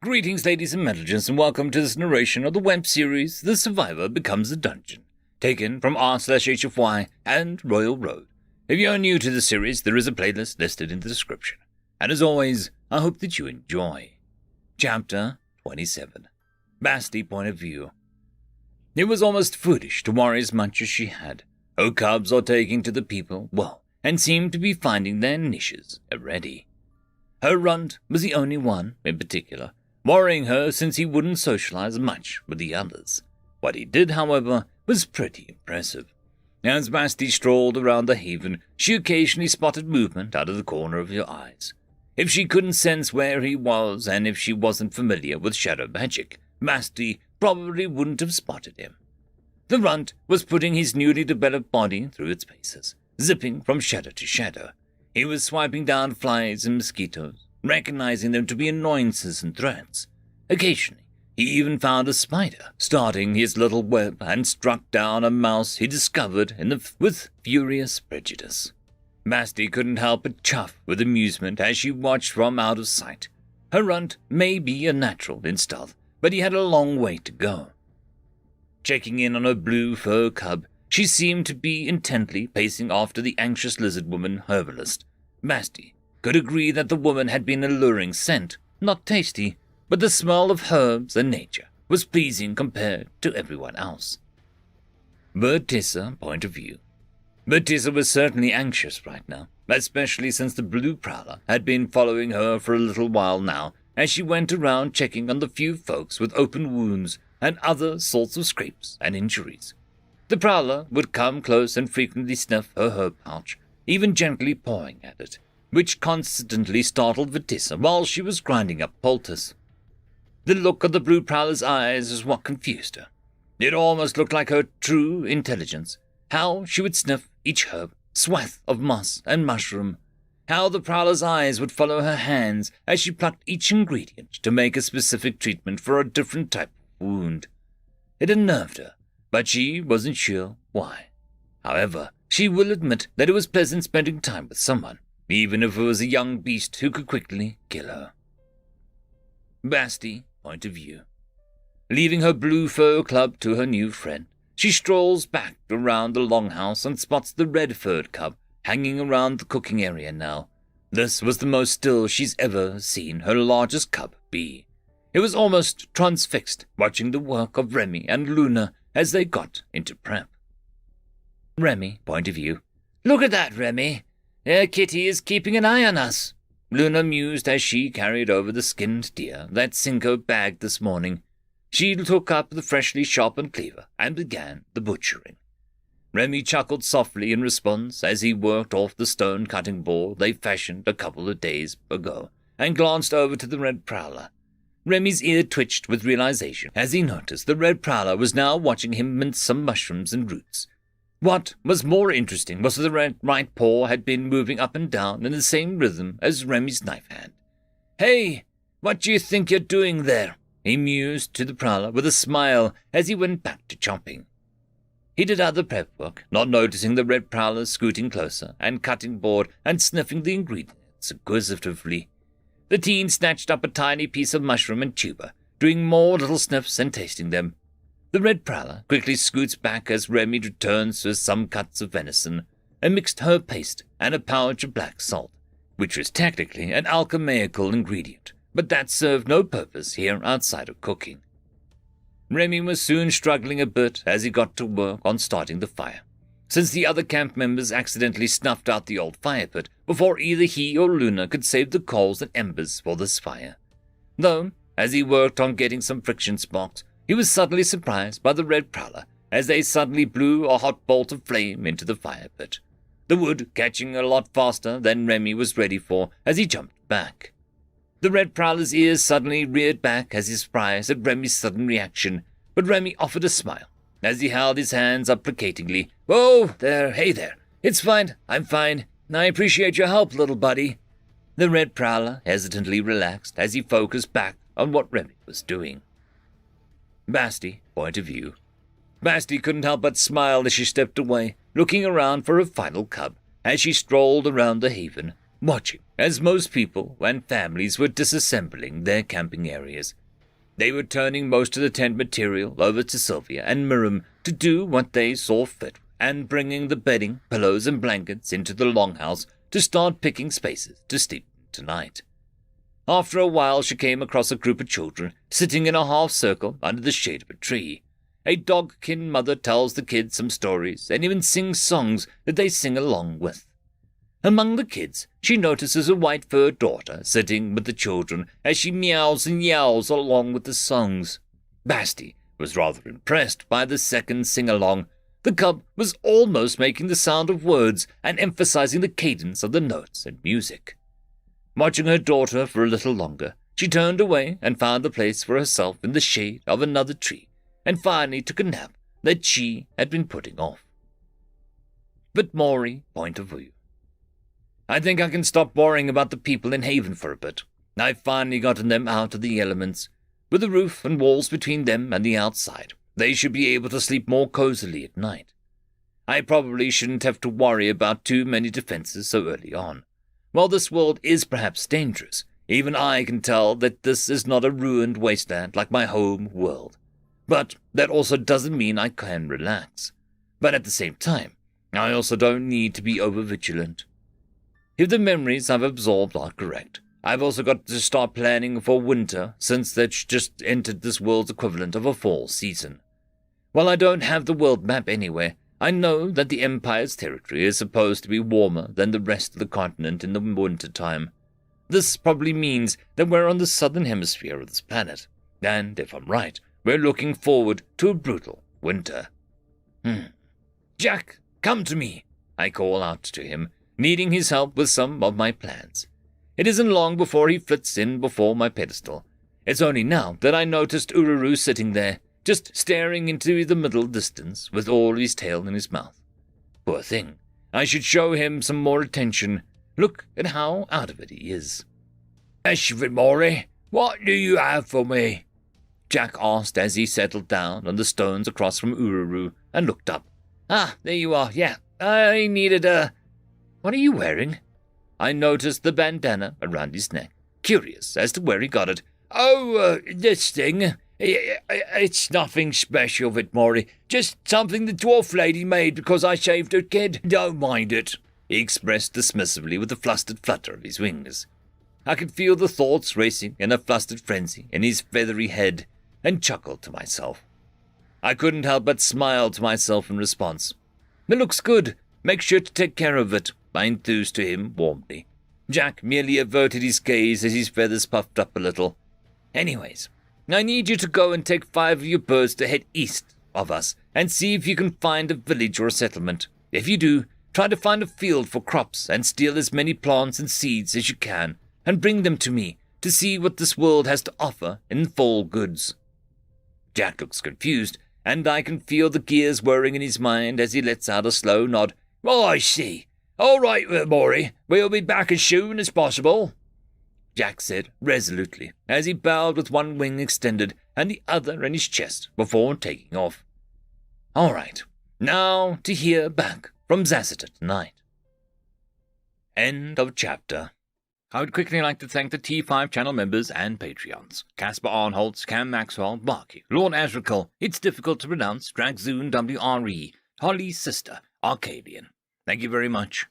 Greetings, ladies and gentlemen, and welcome to this narration of the web series The Survivor Becomes a Dungeon, taken from r/HFY and Royal Road. If you are new to the series, there is a playlist listed in the description. And as always, I hope that you enjoy. Chapter 27. Basti Point of View. It was almost foolish to worry as much as she had. Her cubs are taking to the people well, and seemed to be finding their niches already. Her runt was the only one, in particular, worrying her since he wouldn't socialize much with the others. What he did, however, was pretty impressive. As Basti strolled around the haven, she occasionally spotted movement out of the corner of her eyes. If she couldn't sense where he was, and if she wasn't familiar with shadow magic, Basti probably wouldn't have spotted him. The runt was putting his newly developed body through its paces, zipping from shadow to shadow. He was swiping down flies and mosquitoes, recognizing them to be annoyances and threats. Occasionally, he even found a spider, starting his little web, and struck down a mouse he discovered with furious prejudice. Basti couldn't help but chuff with amusement as she watched from out of sight. Her runt may be a natural in stealth, but he had a long way to go. Checking in on her blue fur cub, she seemed to be intently pacing after the anxious lizard woman herbalist. Basti could agree that the woman had been an alluring scent, not tasty, but the smell of herbs and nature was pleasing compared to everyone else. Bertissa Point of View. Bertissa was certainly anxious right now, especially since the blue prowler had been following her for a little while now, as she went around checking on the few folks with open wounds and other sorts of scrapes and injuries. The prowler would come close and frequently sniff her herb pouch, even gently pawing at it, which constantly startled Bertissa while she was grinding up poultice. The look of the blue prowler's eyes was what confused her. It almost looked like her true intelligence, how she would sniff each herb, swath of moss and mushroom, how the prowler's eyes would follow her hands as she plucked each ingredient to make a specific treatment for a different type of wound. It unnerved her, but she wasn't sure why. However, she will admit that it was pleasant spending time with someone, even if it was a young beast who could quickly kill her. Basti Point of View. Leaving her blue fur club to her new friend, she strolls back around the longhouse and spots the red-furred cub hanging around the cooking area now. This was the most still she's ever seen her largest cub be. It was almost transfixed watching the work of Remy and Luna as they got into prep. Remy Point of View. Look at that, Remy. Kitty is keeping an eye on us, Luna mused as she carried over the skinned deer that Cinco bagged this morning. She took up the freshly sharpened cleaver and began the butchering. Remy chuckled softly in response as he worked off the stone cutting board they fashioned a couple of days ago and glanced over to the red prowler. Remy's ear twitched with realization as he noticed the red prowler was now watching him mince some mushrooms and roots. What was more interesting was that the right paw had been moving up and down in the same rhythm as Remy's knife hand. "Hey, what do you think you're doing there?" he mused to the prowler with a smile as he went back to chopping. He did other prep work, not noticing the red prowler scooting closer and cutting board and sniffing the ingredients acquisitively. The teen snatched up a tiny piece of mushroom and tuber, doing more little sniffs and tasting them. The red prowler quickly scoots back as Remy returns with some cuts of venison, a mixed herb paste, and a pouch of black salt, which was technically an alchemical ingredient, but that served no purpose here outside of cooking. Remy was soon struggling a bit as he got to work on starting the fire, since the other camp members accidentally snuffed out the old fire pit before either he or Luna could save the coals and embers for this fire. Though, as he worked on getting some friction sparks, he was suddenly surprised by the red prowler as they suddenly blew a hot bolt of flame into the fire pit, the wood catching a lot faster than Remy was ready for as he jumped back. The red prowler's ears suddenly reared back as he was surprised at Remy's sudden reaction, but Remy offered a smile as he held his hands up placatingly. "Whoa, there, hey there. It's fine, I'm fine. I appreciate your help, little buddy." The red prowler hesitantly relaxed as he focused back on what Remy was doing. Basti Point of View. Basti couldn't help but smile as she stepped away, looking around for her final cub as she strolled around the haven. watching as most people and families were disassembling their camping areas. They were turning most of the tent material over to Sylvia and Miriam to do what they saw fit, and bringing the bedding, pillows, and blankets into the longhouse to start picking spaces to sleep tonight. After a while, she came across a group of children sitting in a half circle under the shade of a tree. A dog-kin mother tells the kids some stories and even sings songs that they sing along with. Among the kids, she notices a white-furred daughter sitting with the children as she meows and yowls along with the songs. Basti was rather impressed by the second sing-along. The cub was almost making the sound of words and emphasizing the cadence of the notes and music. Watching her daughter for a little longer, she turned away and found a place for herself in the shade of another tree, and finally took a nap that she had been putting off. But Maury, point of view. I think I can stop worrying about the people in Haven for a bit. I've finally gotten them out of the elements. With a roof and walls between them and the outside, they should be able to sleep more cozily at night. I probably shouldn't have to worry about too many defenses so early on. While this world is perhaps dangerous, even I can tell that this is not a ruined wasteland like my home world. But that also doesn't mean I can relax. But at the same time, I also don't need to be over-vigilant. If the memories I've absorbed are correct, I've also got to start planning for winter, since that's just entered this world's equivalent of a fall season. While I don't have the world map anywhere, I know that the Empire's territory is supposed to be warmer than the rest of the continent in the winter time. This probably means that we're on the southern hemisphere of this planet, and if I'm right, we're looking forward to a brutal winter. Jack, come to me, I call out to him, needing his help with some of my plans. It isn't long before he flits in before my pedestal. It's only now that I noticed Ururu sitting there, just staring into the middle distance with all his tail in his mouth. Poor thing, I should show him some more attention. Look at how out of it he is. Maury, what do you have for me? Jack asked as he settled down on the stones across from Ururu and looked up. Ah, there you are, yeah. I needed a... What are you wearing? I noticed the bandana around his neck, curious as to where he got it. Oh, this thing. It's nothing special, Maury. Just something the dwarf lady made because I saved her kid. Don't mind it, he expressed dismissively with a flustered flutter of his wings. I could feel the thoughts racing in a flustered frenzy in his feathery head, and chuckled to myself. I couldn't help but smile to myself in response. It looks good. Make sure to take care of it, I enthused to him warmly. Jack merely averted his gaze as his feathers puffed up a little. Anyways, I need you to go and take 5 of your birds to head east of us and see if you can find a village or a settlement. If you do, try to find a field for crops and steal as many plants and seeds as you can and bring them to me to see what this world has to offer in fall goods. Jack looks confused, and I can feel the gears whirring in his mind as he lets out a slow nod. Oh, I see. All right, Maury. We'll be back as soon as possible, Jack said resolutely as he bowed with one wing extended and the other in his chest before taking off. All right, now to hear back from Zassita tonight. End of chapter. I would quickly like to thank the T5 channel members and Patreons. Casper Arnholtz, Cam Maxwell, Barky, Lord Azrekahl, It's Difficult to Pronounce, Dragzoon W.R.E, Holly's Sister, Arcadian. Thank you very much.